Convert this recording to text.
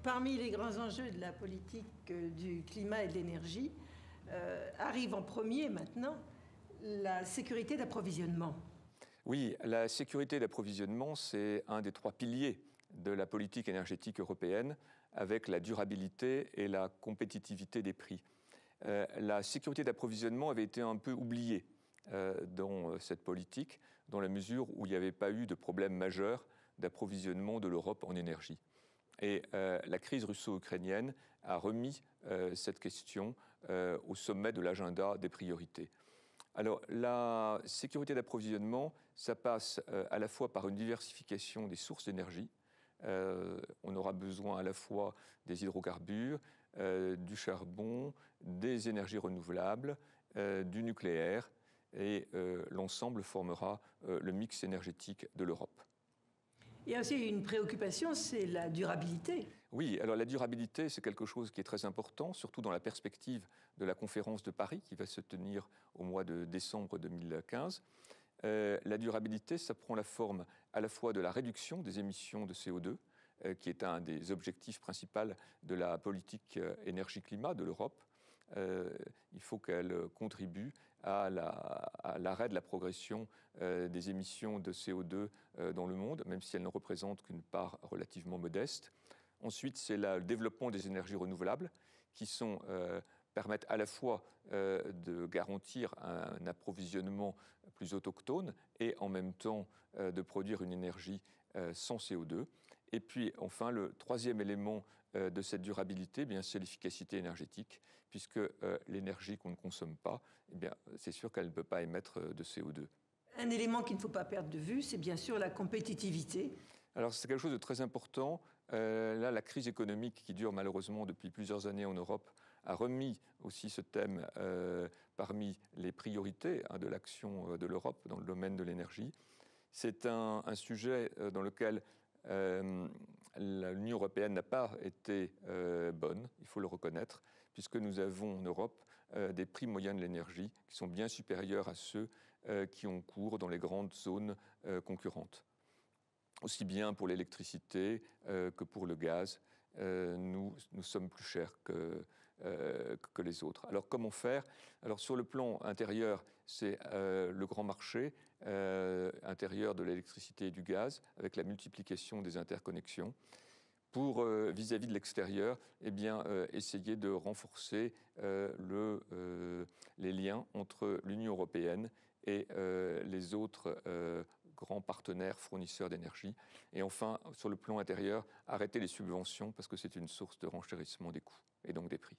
parmi les grands enjeux de la politique du climat et de l'énergie, arrive en premier maintenant la sécurité d'approvisionnement. Oui, la sécurité d'approvisionnement, c'est un des 3 piliers de la politique énergétique européenne, avec la durabilité et la compétitivité des prix. La sécurité d'approvisionnement avait été un peu oubliée dans cette politique, dans la mesure où il n'y avait pas eu de problème majeur d'approvisionnement de l'Europe en énergie. Et la crise russo-ukrainienne a remis cette question au sommet de l'agenda des priorités. Alors, la sécurité d'approvisionnement, ça passe à la fois par une diversification des sources d'énergie. On aura besoin à la fois des hydrocarbures, du charbon, des énergies renouvelables, du nucléaire, et l'ensemble formera le mix énergétique de l'Europe. Il y a aussi une préoccupation, c'est la durabilité. Oui, alors la durabilité, c'est quelque chose qui est très important, surtout dans la perspective de la conférence de Paris qui va se tenir au mois de décembre 2015. La durabilité, ça prend la forme à la fois de la réduction des émissions de CO2, qui est un des objectifs principaux de la politique énergie-climat de l'Europe. Il faut qu'elle contribue à l'arrêt de la progression des émissions de CO2 dans le monde, même si elle ne représente qu'une part relativement modeste. Ensuite, c'est le développement des énergies renouvelables qui permettent à la fois de garantir un approvisionnement plus autochtone et en même temps de produire une énergie sans CO2. Et puis enfin, le troisième élément de cette durabilité, c'est l'efficacité énergétique, puisque l'énergie qu'on ne consomme pas, c'est sûr qu'elle ne peut pas émettre de CO2. Un élément qu'il ne faut pas perdre de vue, c'est bien sûr la compétitivité. Alors c'est quelque chose de très important. Là, la crise économique qui dure malheureusement depuis plusieurs années en Europe a remis aussi ce thème parmi les priorités de l'action de l'Europe dans le domaine de l'énergie. C'est un sujet dans lequel l'Union européenne n'a pas été bonne, il faut le reconnaître, puisque nous avons en Europe des prix moyens de l'énergie qui sont bien supérieurs à ceux qui ont cours dans les grandes zones concurrentes. Aussi bien pour l'électricité que pour le gaz, nous sommes plus chers que les autres. Alors comment faire? Alors sur le plan intérieur, c'est le grand marché intérieur de l'électricité et du gaz, avec la multiplication des interconnexions. Pour vis-à-vis de l'extérieur, essayer de renforcer les liens entre l'Union européenne et les autres grands partenaires fournisseurs d'énergie. Et enfin, sur le plan intérieur, arrêter les subventions parce que c'est une source de renchérissement des coûts et donc des prix.